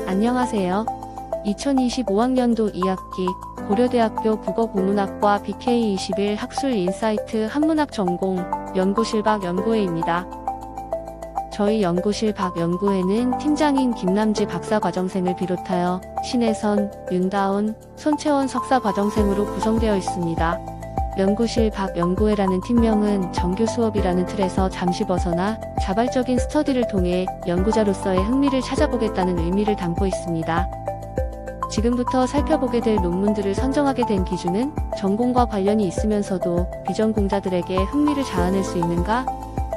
안녕하세요. 2025학년도 2학기 고려대학교 국어국문학과 BK21 학술 인사이트 한문학 전공 연구실 박연구회입니다. 저희 연구실 박연구회는 팀장인 김남지 박사과정생을 비롯하여 신혜선, 윤다운, 손채원 석사과정생으로 구성되어 있습니다. 연구실 박연구회라는 팀명은 정규 수업이라는 틀에서 잠시 벗어나 자발적인 스터디를 통해 연구자로서의 흥미를 찾아보겠다는 의미를 담고 있습니다. 지금부터 살펴보게 될 논문들을 선정하게 된 기준은 전공과 관련이 있으면서도 비전공자들에게 흥미를 자아낼 수 있는가?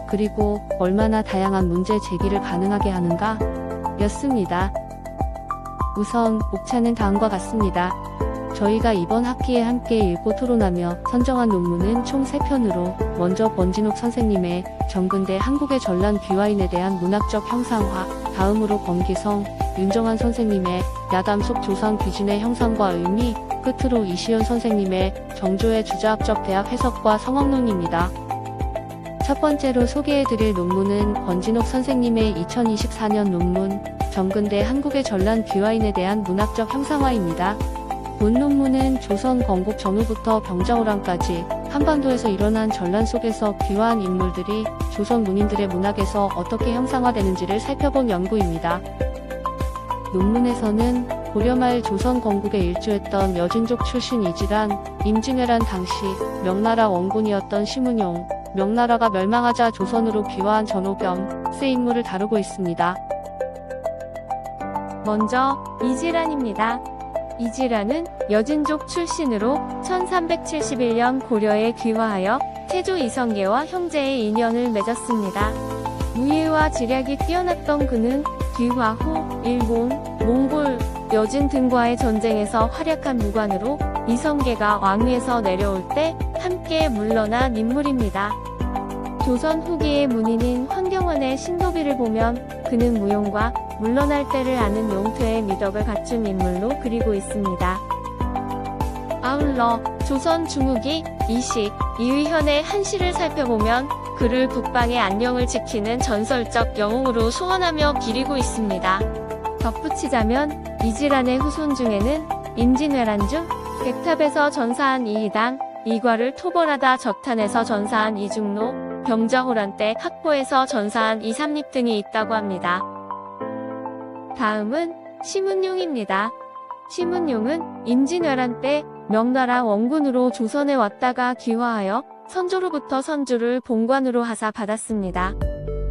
그리고 얼마나 다양한 문제 제기를 가능하게 하는가? 였습니다. 우선 목차는 다음과 같습니다. 저희가 이번 학기에 함께 읽고 토론하며 선정한 논문은 총 3편으로 먼저 권진욱 선생님의 정근대 한국의 전란 귀화인에 대한 문학적 형상화, 다음으로 권기성, 윤정한 선생님의 야담 속 조선 귀진의 형상과 의미, 끝으로 이시연 선생님의 정조의 주자학적 대학 해석과 성학론입니다. 첫 번째로 소개해드릴 논문은 권진욱 선생님의 2024년 논문 정근대 한국의 전란 귀화인에 대한 문학적 형상화입니다. 본 논문은 조선 건국 전후부터 병자호란까지 한반도에서 일어난 전란 속에서 귀화한 인물들이 조선 문인들의 문학에서 어떻게 형상화되는지를 살펴본 연구입니다. 논문에서는 고려말 조선 건국에 일주했던 여진족 출신 이질한, 임진왜란 당시 명나라 원군이었던 심은용, 명나라가 멸망하자 조선으로 귀화한 전호겸, 세 인물을 다루고 있습니다. 먼저 이질한입니다. 이질한은 여진족 출신으로 1371년 고려에 귀화하여 태조 이성계와 형제의 인연을 맺었습니다. 무예와 지략이 뛰어났던 그는 귀화 후 일본, 몽골, 여진 등과의 전쟁에서 활약한 무관으로 이성계가 왕위에서 내려올 때 함께 물러난 인물입니다. 조선 후기의 문인인 황경원의 신도비를 보면 그는 무용과 물러날 때를 아는 용퇴의 미덕을 갖춘 인물로 그리고 있습니다. 아울러 조선 중후기 이식, 이의현의 한시를 살펴보면 그를 북방의 안녕을 지키는 전설적 영웅으로 소원하며 기리고 있습니다. 덧붙이자면 이질한의 후손 중에는 임진왜란 중 백탑에서 전사한 이희당, 이과를 토벌하다 적탄에서 전사한 이중로, 병자호란 때 학포에서 전사한 이삼립 등이 있다고 합니다. 다음은 심은용입니다. 심은용은 임진왜란 때 명나라 원군으로 조선에 왔다가 귀화하여 선조로부터 선주를 본관으로 하사 받았습니다.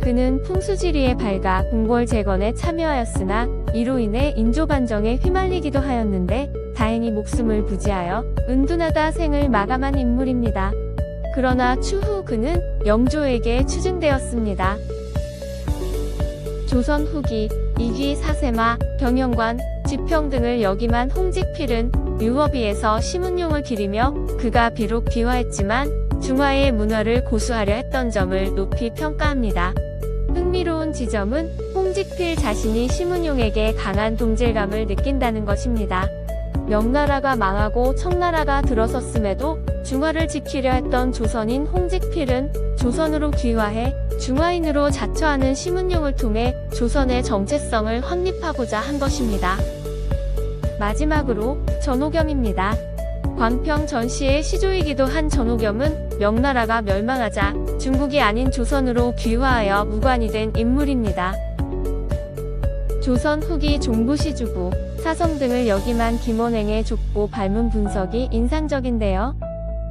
그는 풍수지리에 밝아 궁궐 재건에 참여하였으나 이로 인해 인조반정에 휘말리기도 하였는데 다행히 목숨을 부지하여 은둔하다 생을 마감한 인물입니다. 그러나 추후 그는 영조에게 추증되었습니다. 조선 후기 이귀 사세마, 병영관, 지평 등을 역임한 홍직필은 유어비에서 심은용을 기리며 그가 비록 귀화했지만 중화의 문화를 고수하려 했던 점을 높이 평가합니다. 흥미로운 지점은 홍직필 자신이 심은용에게 강한 동질감을 느낀다는 것입니다. 명나라가 망하고 청나라가 들어섰음에도 중화를 지키려 했던 조선인 홍직필은 조선으로 귀화해 중화인으로 자처하는 심은용을 통해 조선의 정체성을 확립하고자 한 것입니다. 마지막으로 전호겸입니다. 광평 전시의 시조이기도 한 전호겸은 명나라가 멸망하자 중국이 아닌 조선으로 귀화하여 무관이 된 인물입니다. 조선 후기 종부시주부, 사성 등을 역임한 김원행의 족보 발문 분석이 인상적인데요.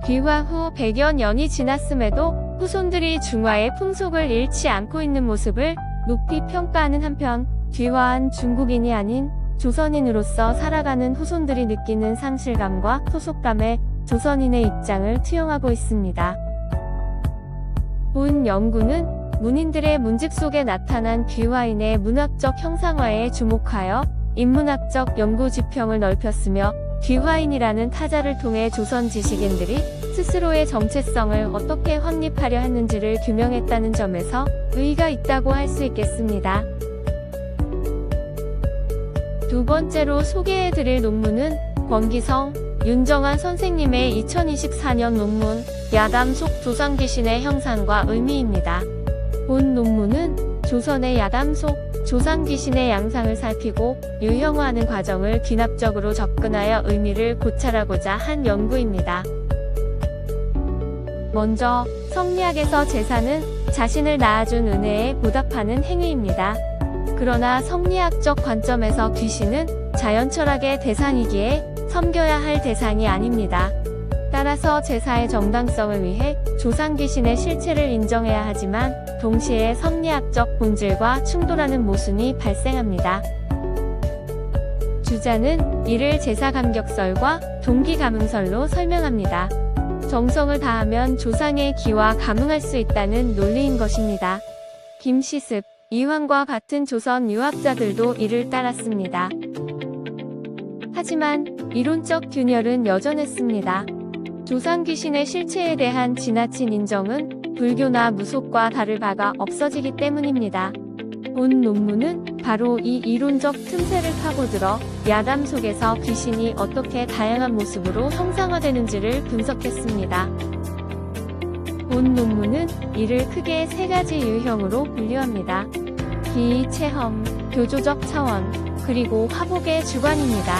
귀화 후 100여 년이 지났음에도 후손들이 중화의 풍속을 잃지 않고 있는 모습을 높이 평가하는 한편 귀화한 중국인이 아닌 조선인으로서 살아가는 후손들이 느끼는 상실감과 소속감에 조선인의 입장을 투영하고 있습니다. 본 연구는 문인들의 문집 속에 나타난 귀화인의 문학적 형상화에 주목하여 인문학적 연구 지평을 넓혔으며 귀화인이라는 타자를 통해 조선 지식인들이 스스로의 정체성을 어떻게 확립하려 했는지를 규명했다는 점에서 의의가 있다고 할 수 있겠습니다. 두 번째로 소개해드릴 논문은 권기성, 윤정한 선생님의 2024년 논문 야담 속 조선 귀신의 형상과 의미입니다. 본 논문은 조선의 야담 속 조상 귀신의 양상을 살피고 유형화하는 과정을 귀납적으로 접근하여 의미를 고찰하고자 한 연구입니다. 먼저 성리학에서 제사는 자신을 낳아준 은혜에 보답하는 행위입니다. 그러나 성리학적 관점에서 귀신은 자연철학의 대상이기에 섬겨야 할 대상이 아닙니다. 따라서 제사의 정당성을 위해 조상 귀신의 실체를 인정해야 하지만 동시에 성리학적 본질과 충돌하는 모순이 발생합니다. 주자는 이를 제사 감격설과 동기 감흥설로 설명합니다. 정성을 다하면 조상의 기와 감흥할 수 있다는 논리인 것입니다. 김시습, 이황과 같은 조선 유학자들도 이를 따랐습니다. 하지만 이론적 균열은 여전했습니다. 조상 귀신의 실체에 대한 지나친 인정은 불교나 무속과 다를 바가 없어지기 때문입니다. 본 논문은 바로 이 이론적 틈새를 파고들어 야담 속에서 귀신이 어떻게 다양한 모습으로 형상화되는지를 분석했습니다. 본 논문은 이를 크게 세 가지 유형으로 분류합니다. 기의 체험, 교조적 차원, 그리고 화복의 주관입니다.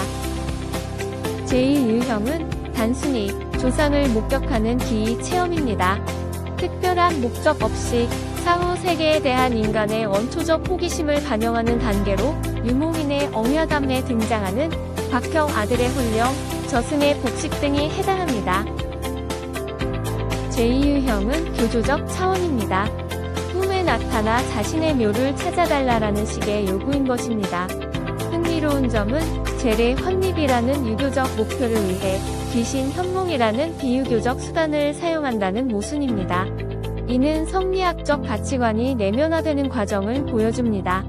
제2유형은 단순히 조상을 목격하는 기의 체험입니다. 특별한 목적 없이 사후 세계에 대한 인간의 원초적 호기심을 반영하는 단계로 유목민의 엉야담에 등장하는 박형 아들의 훈령, 저승의 복식 등이 해당합니다. 제2유형은 교조적 차원입니다. 꿈에 나타나 자신의 묘를 찾아달라라는 식의 요구인 것입니다. 흥미로운 점은 재래 헌립이라는 유교적 목표를 위해 귀신 현몽이라는 비유교적 수단을 사용한다는 모순입니다. 이는 성리학적 가치관이 내면화되는 과정을 보여줍니다.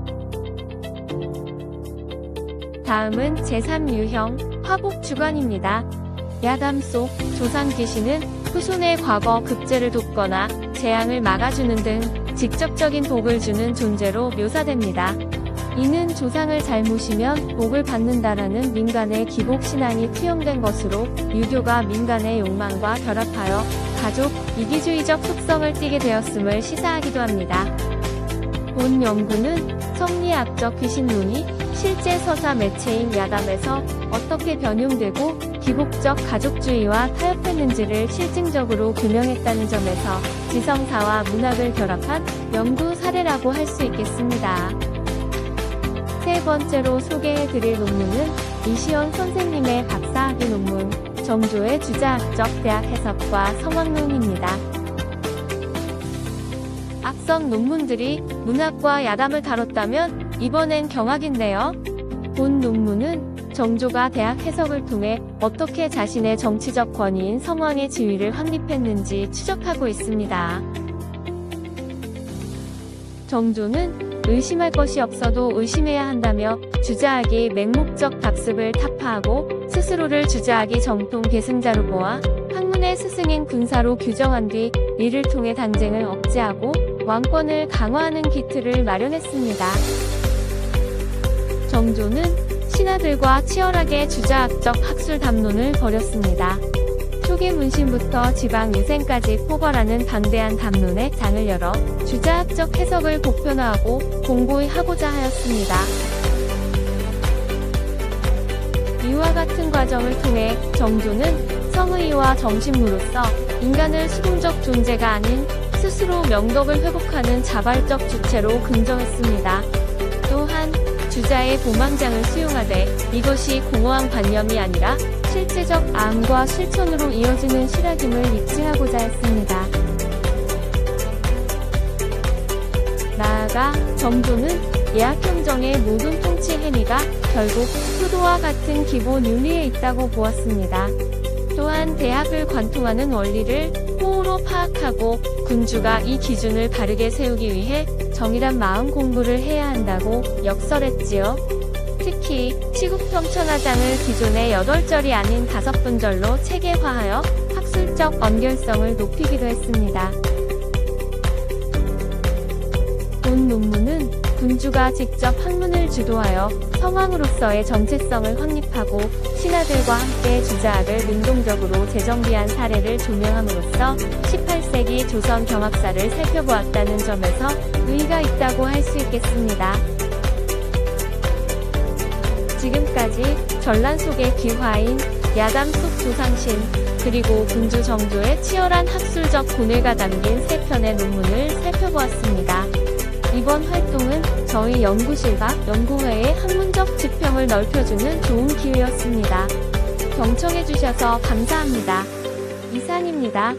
다음은 제3유형, 화복주관입니다. 야담 속 조상 귀신은 후손의 과거 급제를 돕거나 재앙을 막아주는 등 직접적인 복을 주는 존재로 묘사됩니다. 이는 조상을 잘 모시면 복을 받는다라는 민간의 기복 신앙이 투영된 것으로 유교가 민간의 욕망과 결합하여 가족, 이기주의적 속성을 띠게 되었음을 시사하기도 합니다. 본 연구는 성리학적 귀신론이 실제 서사 매체인 야담에서 어떻게 변용되고 기복적 가족주의와 타협했는지를 실증적으로 규명했다는 점에서 지성사와 문학을 결합한 연구 사례라고 할 수 있겠습니다. 세 번째로 소개해드릴 논문은 이시원 선생님의 박사학위 논문, 정조의 주자학적 대학 해석과 성황론입니다. 앞선 논문들이 문학과 야담을 다뤘다면 이번엔 경학인데요. 본 논문은 정조가 대학 해석을 통해 어떻게 자신의 정치적 권위인 성왕의 지위를 확립했는지 추적하고 있습니다. 정조는 의심할 것이 없어도 의심해야 한다며 주자학이 맹목적 답습을 타파하고 스스로를 주자학이 정통 계승자로 보아 학문의 스승인 군사로 규정한 뒤 이를 통해 당쟁을 억제하고 왕권을 강화하는 기틀을 마련했습니다. 정조는 신하들과 치열하게 주자학적 학술 담론을 벌였습니다. 초기 문신부터 지방 유생까지 포괄하는 방대한 담론의 장을 열어 주자학적 해석을 보편화하고 공고히 하고자 하였습니다. 이와 같은 과정을 통해 정조는 성의와 정신무로서 인간을 수동적 존재가 아닌 스스로 명덕을 회복하는 자발적 주체로 긍정했습니다. 또한 주자의 보망장을 수용하되 이것이 공허한 관념이 아니라 실제적 암과 실천으로 이어지는 실학임을 입증하고자 했습니다. 나아가 정조는 예학형정의 모든 통치 행위가 결국 효도와 같은 기본 윤리에 있다고 보았습니다. 또한 대학을 관통하는 원리를 호으로 파악하고 군주가 이 기준을 바르게 세우기 위해 정밀한 마음 공부를 해야 한다고 역설했지요. 특히 시국평천하장을 기존의 8절이 아닌 5분절로 체계화하여 학술적 엄결성을 높이기도 했습니다. 본 논문은 군주가 직접 학문을 주도하여 성왕으로서의 정체성을 확립하고 신하들과 함께 주자학을 능동적으로 재정비한 사례를 조명함으로써 18세기 조선 경학사를 살펴보았다는 점에서 의의가 있다고 할 수 있겠습니다. 가지, 전란 속의 기화인, 야담 속 조상신, 그리고 군주 정조의 치열한 학술적 고뇌가 담긴 3편의 논문을 살펴보았습니다. 이번 활동은 저희 연구실과 연구회의 학문적 지평을 넓혀주는 좋은 기회였습니다. 경청해주셔서 감사합니다. 이상입니다.